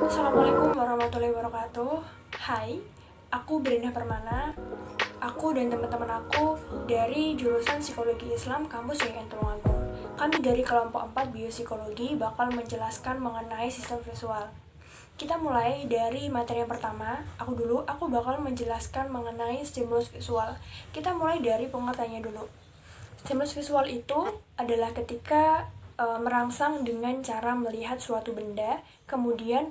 Assalamualaikum warahmatullahi wabarakatuh. Hai, aku Brenda Permana. Aku dan teman-teman aku dari jurusan Psikologi Islam kampus YN Tulungagung. Kami dari kelompok 4 Biopsikologi bakal menjelaskan mengenai sistem visual. Kita mulai dari materi yang pertama. Aku bakal menjelaskan mengenai stimulus visual. Kita mulai dari pengertiannya dulu. Stimulus visual itu adalah ketika merangsang dengan cara melihat suatu benda, kemudian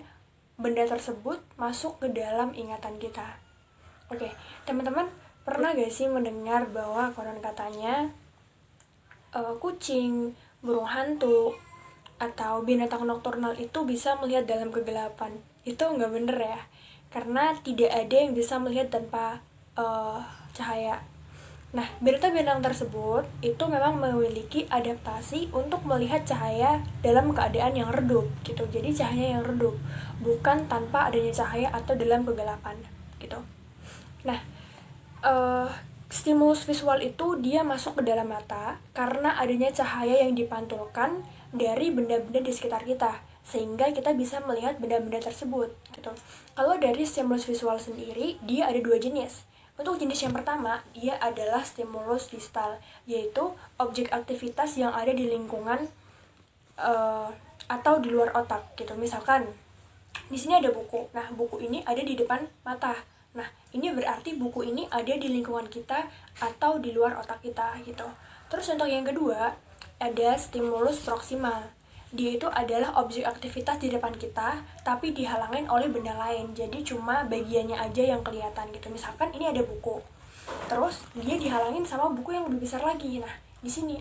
benda tersebut masuk ke dalam ingatan kita. Oke, teman-teman pernah gak sih mendengar bahwa konon katanya kucing, burung hantu, atau binatang nokturnal itu bisa melihat dalam kegelapan? Itu nggak bener ya, karena tidak ada yang bisa melihat tanpa cahaya. Nah, binatang-binatang tersebut itu memang memiliki adaptasi untuk melihat cahaya dalam keadaan yang redup gitu. Jadi cahaya yang redup, bukan tanpa adanya cahaya atau dalam kegelapan gitu. Nah, stimulus visual itu dia masuk ke dalam mata karena adanya cahaya yang dipantulkan dari benda-benda di sekitar kita, sehingga kita bisa melihat benda-benda tersebut gitu. Kalau dari stimulus visual sendiri, dia ada dua jenis. Untuk jenis yang pertama, dia adalah stimulus distal, yaitu objek aktivitas yang ada di lingkungan atau di luar otak gitu. Misalkan di sini ada buku. Nah, buku ini ada di depan mata. Nah, ini berarti buku ini ada di lingkungan kita atau di luar otak kita gitu. Terus untuk yang kedua, ada stimulus proksimal. Dia itu adalah objek aktivitas di depan kita, tapi dihalangin oleh benda lain. Jadi cuma bagiannya aja yang kelihatan gitu. Misalkan ini ada buku, terus dia dihalangin sama buku yang lebih besar lagi. Nah,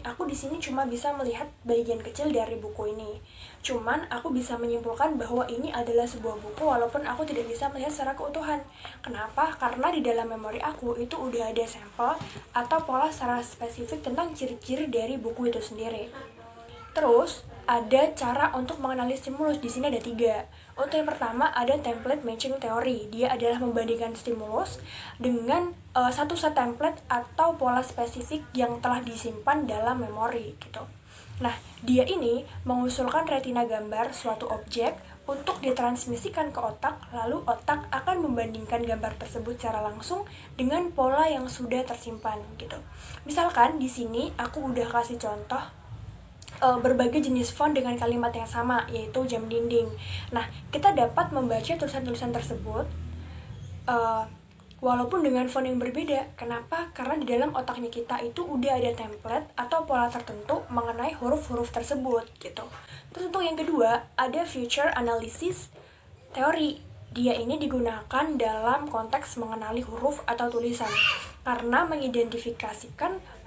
aku di sini cuma bisa melihat bagian kecil dari buku ini. Cuman aku bisa menyimpulkan bahwa ini adalah sebuah buku walaupun aku tidak bisa melihat secara keutuhan. Kenapa? Karena di dalam memori aku itu udah ada sampel atau pola secara spesifik tentang ciri-ciri dari buku itu sendiri. Terus ada cara untuk mengenali stimulus. Di sini ada 3. Untuk yang pertama ada template matching teori. Dia adalah membandingkan stimulus dengan satu set template atau pola spesifik yang telah disimpan dalam memori gitu. Nah, dia ini mengusulkan retina gambar suatu objek untuk ditransmisikan ke otak, lalu otak akan membandingkan gambar tersebut secara langsung dengan pola yang sudah tersimpan gitu. Misalkan di sini aku udah kasih contoh berbagai jenis font dengan kalimat yang sama, yaitu jam dinding. Nah, kita dapat membaca tulisan-tulisan tersebut walaupun dengan font yang berbeda. Kenapa? Karena di dalam otaknya kita itu udah ada template atau pola tertentu mengenai huruf-huruf tersebut gitu. Terus untuk yang kedua, ada future analysis teori. Dia ini digunakan dalam konteks mengenali huruf atau tulisan karena mengidentifikasikan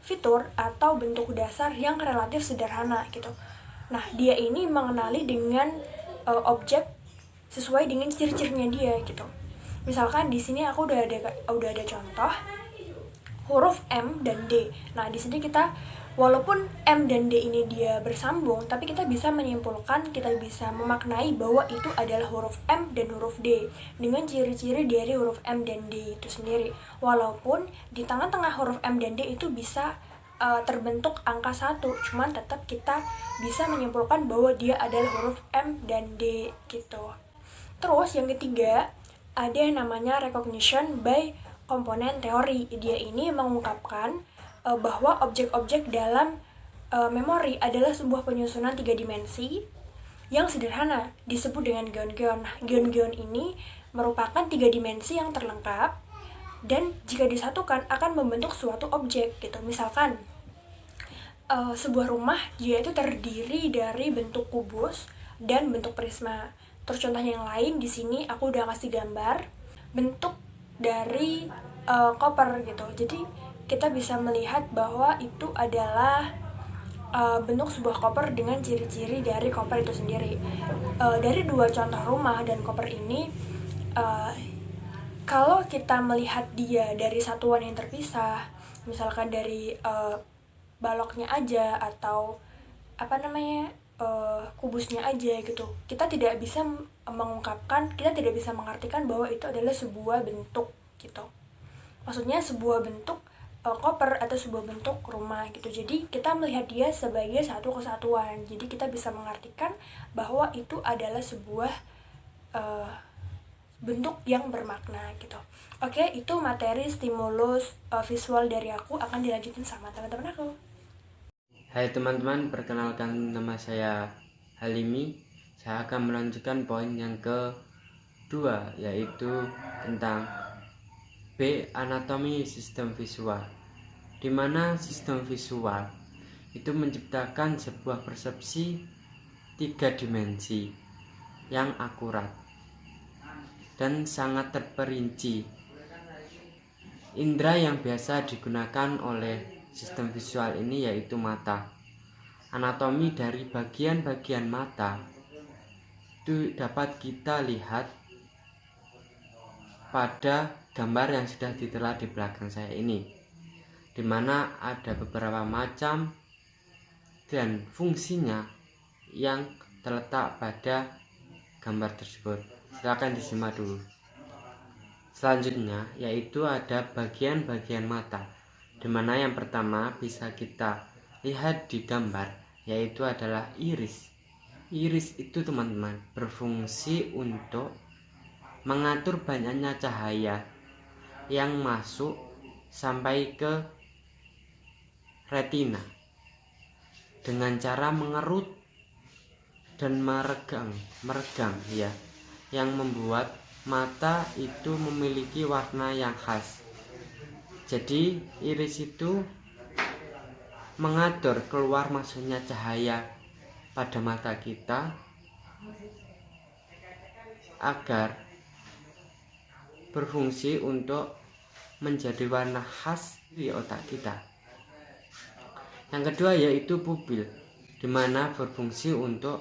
fitur atau bentuk dasar yang relatif sederhana gitu. Nah, dia ini mengenali dengan objek sesuai dengan ciri-cirinya dia gitu. Misalkan di sini aku udah ada contoh huruf M dan D. Nah, di sini kita walaupun M dan D ini dia bersambung, tapi kita bisa menyimpulkan, kita bisa memaknai bahwa itu adalah huruf M dan huruf D dengan ciri-ciri dari huruf M dan D itu sendiri. Walaupun di tengah-tengah huruf M dan D itu bisa terbentuk angka 1, cuman tetap kita bisa menyimpulkan bahwa dia adalah huruf M dan D gitu. Terus yang ketiga, ada yang namanya recognition by komponen teori. Dia ini mengungkapkan bahwa objek-objek dalam memori adalah sebuah penyusunan 3 dimensi yang sederhana, disebut dengan geon-geon. Nah, geon-geon ini merupakan 3 dimensi yang terlengkap dan jika disatukan akan membentuk suatu objek gitu. Misalkan sebuah rumah dia itu terdiri dari bentuk kubus dan bentuk prisma. Terus contoh yang lain di sini aku udah kasih gambar bentuk dari koper gitu. Jadi kita bisa melihat bahwa itu adalah bentuk sebuah koper dengan ciri-ciri dari koper itu sendiri. Dari 2 contoh rumah dan koper ini, kalau kita melihat dia dari satuan yang terpisah, misalkan dari baloknya aja atau kubusnya aja gitu, kita tidak bisa mengungkapkan, kita tidak bisa mengartikan bahwa itu adalah sebuah bentuk gitu. Maksudnya sebuah bentuk koper atau sebuah bentuk rumah gitu. Jadi kita melihat dia sebagai satu kesatuan. Jadi kita bisa mengartikan bahwa itu adalah sebuah bentuk yang bermakna gitu. Oke, itu materi stimulus visual dari aku, akan dilanjutin sama teman-teman aku. Hai teman-teman, perkenalkan nama saya Halimi. Saya akan melanjutkan poin yang kedua, yaitu tentang B. Anatomi sistem visual, di mana sistem visual itu menciptakan sebuah persepsi 3 dimensi yang akurat dan sangat terperinci. Indra yang biasa digunakan oleh sistem visual ini yaitu mata. Anatomi dari bagian-bagian mata itu dapat kita lihat pada gambar yang sudah ditelah di belakang saya ini, di mana ada beberapa macam dan fungsinya yang terletak pada gambar tersebut. Silakan disimak dulu. Selanjutnya yaitu ada bagian-bagian mata, di mana yang pertama bisa kita lihat di gambar yaitu adalah iris. Iris itu teman-teman berfungsi untuk mengatur banyaknya cahaya yang masuk sampai ke retina dengan cara mengerut dan meregang ya, yang membuat mata itu memiliki warna yang khas. Jadi iris itu mengatur keluar masuknya cahaya pada mata kita agar berfungsi untuk menjadi warna khas di otak kita. Yang kedua yaitu pupil, di mana berfungsi untuk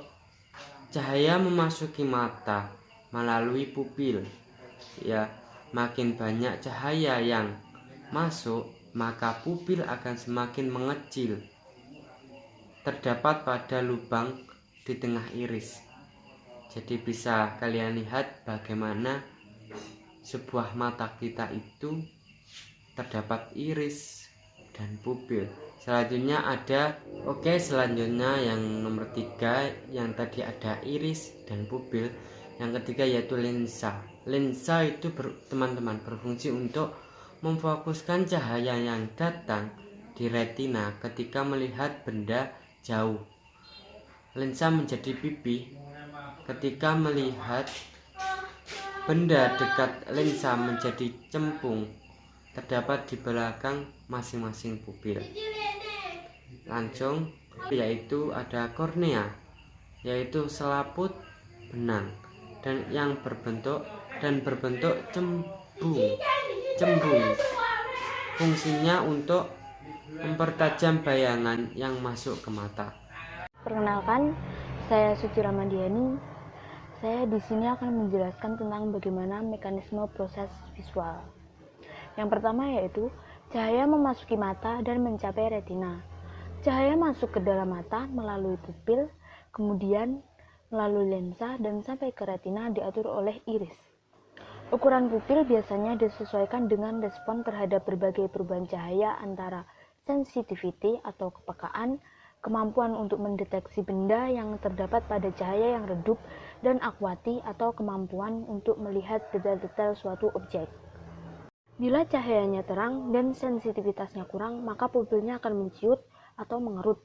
cahaya memasuki mata melalui pupil. Ya, makin banyak cahaya yang masuk, maka pupil akan semakin mengecil. Terdapat pada lubang di tengah iris. Jadi bisa kalian lihat bagaimana sebuah mata kita itu terdapat iris dan pupil. Selanjutnya selanjutnya yang nomor 3, yang tadi ada iris dan pupil. Yang ketiga yaitu lensa. Lensa itu teman-teman berfungsi untuk memfokuskan cahaya yang datang di retina ketika melihat benda jauh. Lensa menjadi pipi ketika melihat benda dekat. Lensa menjadi cempung terdapat di belakang masing-masing pupil. Langsung yaitu ada kornea, yaitu selaput benang dan yang berbentuk cembung. Fungsinya untuk mempertajam bayangan yang masuk ke mata. Perkenalkan, saya Suci Ramadhiani. Saya di sini akan menjelaskan tentang bagaimana mekanisme proses visual. Yang pertama yaitu cahaya memasuki mata dan mencapai retina. Cahaya masuk ke dalam mata melalui pupil, kemudian melalui lensa dan sampai ke retina diatur oleh iris. Ukuran pupil biasanya disesuaikan dengan respon terhadap berbagai perubahan cahaya antara sensitivity atau kepekaan, kemampuan untuk mendeteksi benda yang terdapat pada cahaya yang redup, dan acuity atau kemampuan untuk melihat detail-detail suatu objek. Bila cahayanya terang dan sensitivitasnya kurang, maka pupilnya akan menciut atau mengerut.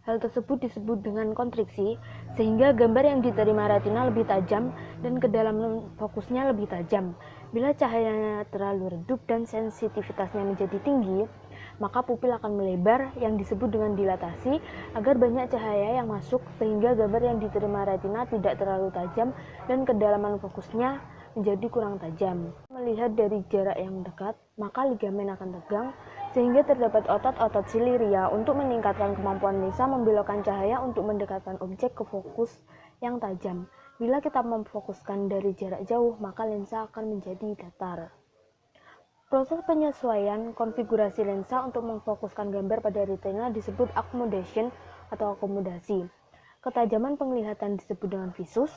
Hal tersebut disebut dengan kontriksi, sehingga gambar yang diterima retina lebih tajam dan kedalaman fokusnya lebih tajam. Bila cahayanya terlalu redup dan sensitivitasnya menjadi tinggi, maka pupil akan melebar yang disebut dengan dilatasi agar banyak cahaya yang masuk sehingga gambar yang diterima retina tidak terlalu tajam dan kedalaman fokusnya menjadi kurang tajam. Melihat dari jarak yang dekat, maka ligamen akan tegang sehingga terdapat otot-otot siliria untuk meningkatkan kemampuan lensa membelokkan cahaya untuk mendekatkan objek ke fokus yang tajam. Bila kita memfokuskan dari jarak jauh, maka lensa akan menjadi datar. Proses penyesuaian konfigurasi lensa untuk memfokuskan gambar pada retina disebut accommodation atau akomodasi. Ketajaman penglihatan disebut dengan visus.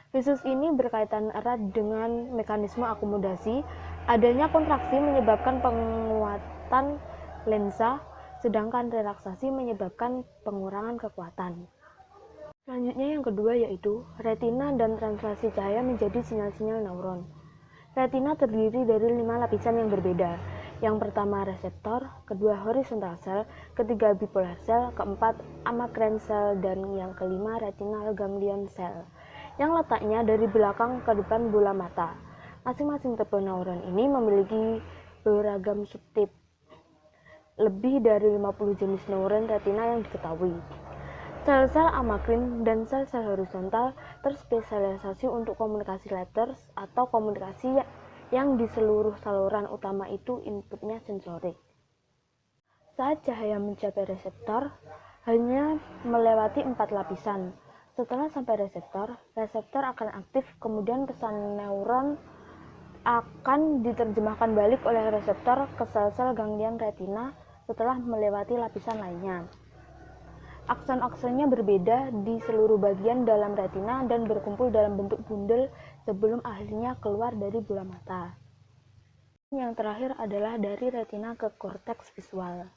Visus ini berkaitan erat dengan mekanisme akomodasi. Adanya kontraksi menyebabkan penguatan lensa, sedangkan relaksasi menyebabkan pengurangan kekuatan. Selanjutnya yang kedua yaitu retina dan translasi cahaya menjadi sinyal-sinyal neuron. Retina terdiri dari 5 lapisan yang berbeda. Yang pertama reseptor, kedua horizontal cell, ketiga bipolar cell, keempat amacrine cell, dan yang kelima retinal ganglion cell, yang letaknya dari belakang ke depan bola mata. Masing-masing tipe neuron ini memiliki beragam subtip. Lebih dari 50 jenis neuron retina yang diketahui. Sel-sel amacrine dan sel-sel horizontal terspesialisasi untuk komunikasi letters atau komunikasi yang di seluruh saluran utama itu inputnya sensorik. Saat cahaya mencapai reseptor, hanya melewati 4 lapisan. Setelah sampai reseptor, reseptor akan aktif, kemudian pesan neuron akan diterjemahkan balik oleh reseptor ke sel-sel ganglion retina setelah melewati lapisan lainnya. Akson-aksonnya berbeda di seluruh bagian dalam retina dan berkumpul dalam bentuk bundel sebelum akhirnya keluar dari bola mata. Yang terakhir adalah dari retina ke korteks visual.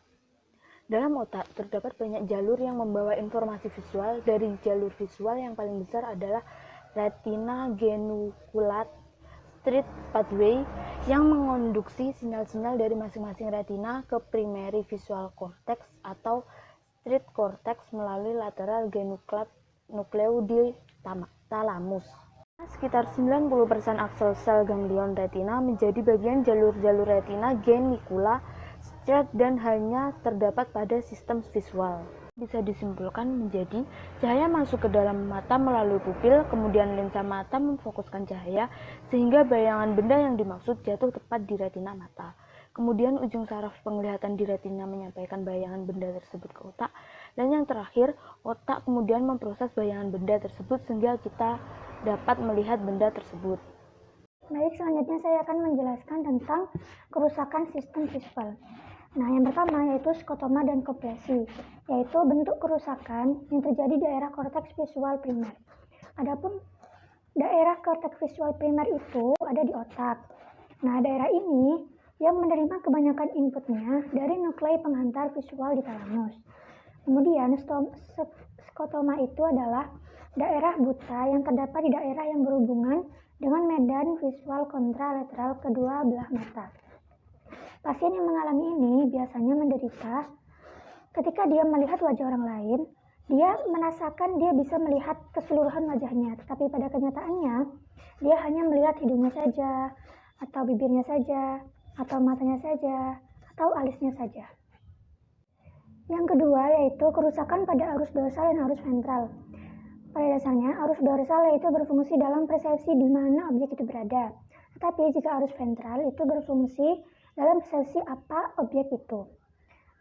Dalam otak terdapat banyak jalur yang membawa informasi visual. Dari jalur visual yang paling besar adalah retina genuculate street pathway yang mengonduksi sinyal-sinyal dari masing-masing retina ke primary visual cortex atau street cortex melalui lateral genuculate nucleu di thalamus. Sekitar 90% aksel sel ganglion retina menjadi bagian jalur-jalur retina genicula street dan hanya terdapat pada sistem visual. Bisa disimpulkan menjadi cahaya masuk ke dalam mata melalui pupil, kemudian lensa mata memfokuskan cahaya sehingga bayangan benda yang dimaksud jatuh tepat di retina mata. Kemudian ujung saraf penglihatan di retina menyampaikan bayangan benda tersebut ke otak, dan yang terakhir otak kemudian memproses bayangan benda tersebut sehingga kita dapat melihat benda tersebut. Baik, selanjutnya saya akan menjelaskan tentang kerusakan sistem visual. Nah, yang pertama yaitu skotoma dan koplesi, yaitu bentuk kerusakan yang terjadi di daerah korteks visual primer. Adapun daerah korteks visual primer itu ada di otak. Nah, daerah ini yang menerima kebanyakan inputnya dari nuklei penghantar visual di thalamus. Kemudian skotoma itu adalah daerah buta yang terdapat di daerah yang berhubungan dengan medan visual kontralateral kedua belah mata. Pasien yang mengalami ini biasanya menderita ketika dia melihat wajah orang lain, dia merasakan dia bisa melihat keseluruhan wajahnya, tetapi pada kenyataannya dia hanya melihat hidungnya saja, atau bibirnya saja, atau matanya saja, atau alisnya saja. Yang kedua yaitu kerusakan pada arus dorsal dan arus ventral. Pada dasarnya, arus dorsal yaitu berfungsi dalam persepsi di mana objek itu berada. Tetapi jika arus ventral itu berfungsi dalam persepsi apa objek itu.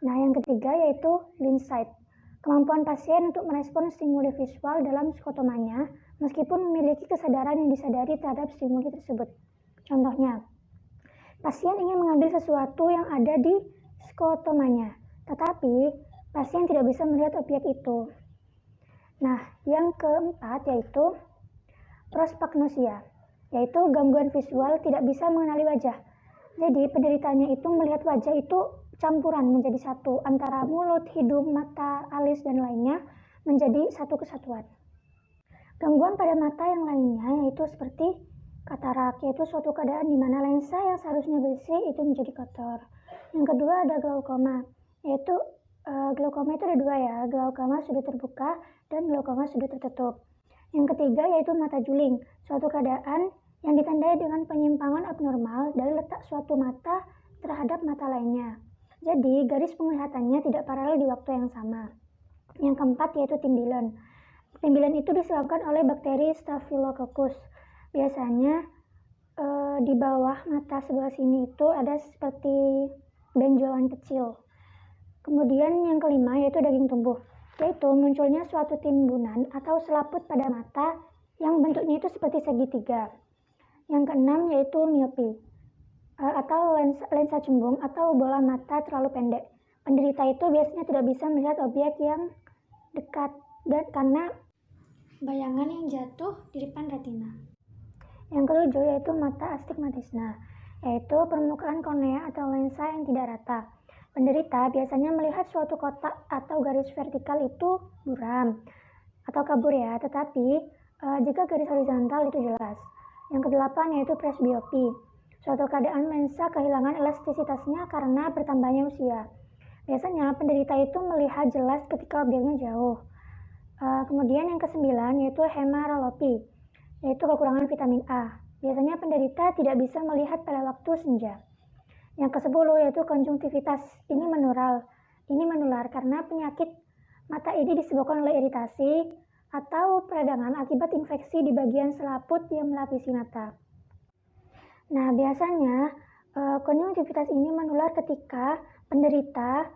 Nah, yang ketiga yaitu insight. Kemampuan pasien untuk merespon stimuli visual dalam skotomanya meskipun memiliki kesadaran yang disadari terhadap stimuli tersebut. Contohnya, pasien ingin mengambil sesuatu yang ada di skotomanya, tetapi pasien tidak bisa melihat objek itu. Nah, yang keempat yaitu prospagnosia, yaitu gangguan visual tidak bisa mengenali wajah. Jadi penderitanya itu melihat wajah itu campuran menjadi satu antara mulut, hidung, mata, alis, dan lainnya menjadi satu kesatuan. Gangguan pada mata yang lainnya yaitu seperti katarak, yaitu suatu keadaan di mana lensa yang seharusnya bersih itu menjadi kotor. Yang kedua ada glaukoma, yaitu glaukoma itu ada dua ya, glaukoma sudut terbuka dan glaukoma sudut tertutup. Yang ketiga yaitu mata juling, suatu keadaan yang ditandai dengan penyimpangan abnormal dari letak suatu mata terhadap mata lainnya. Jadi garis penglihatannya tidak paralel di waktu yang sama. Yang keempat yaitu timbilan. Timbilan itu disebabkan oleh bakteri Staphylococcus. Biasanya di bawah mata sebelah sini itu ada seperti benjolan kecil. Kemudian yang kelima yaitu daging tumbuh, yaitu munculnya suatu timbunan atau selaput pada mata yang bentuknya itu seperti segitiga. Yang keenam yaitu miopi atau lensa cembung atau bola mata terlalu pendek. Penderita itu biasanya tidak bisa melihat objek yang dekat dan karena bayangan yang jatuh di depan retina. Yang ketujuh yaitu mata astigmatisme, yaitu permukaan kornea atau lensa yang tidak rata. Penderita biasanya melihat suatu kotak atau garis vertikal itu buram. atau kabur ya, tetapi jika garis horizontal itu jelas. Yang kedelapan yaitu presbiopi, suatu keadaan lensa kehilangan elastisitasnya karena bertambahnya usia. Biasanya penderita itu melihat jelas ketika objeknya jauh. Kemudian yang kesembilan yaitu hemarolopi, yaitu kekurangan vitamin A. Biasanya penderita tidak bisa melihat pada waktu senja. Yang ke-10 yaitu konjungtivitas, ini menular karena penyakit mata ini disebabkan oleh iritasi atau peradangan akibat infeksi di bagian selaput yang melapisi mata. Nah, biasanya konjungtivitas ini menular ketika penderita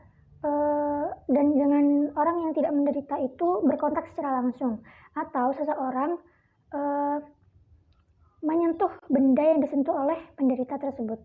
dan dengan orang yang tidak menderita itu berkontak secara langsung, atau seseorang menyentuh benda yang disentuh oleh penderita tersebut.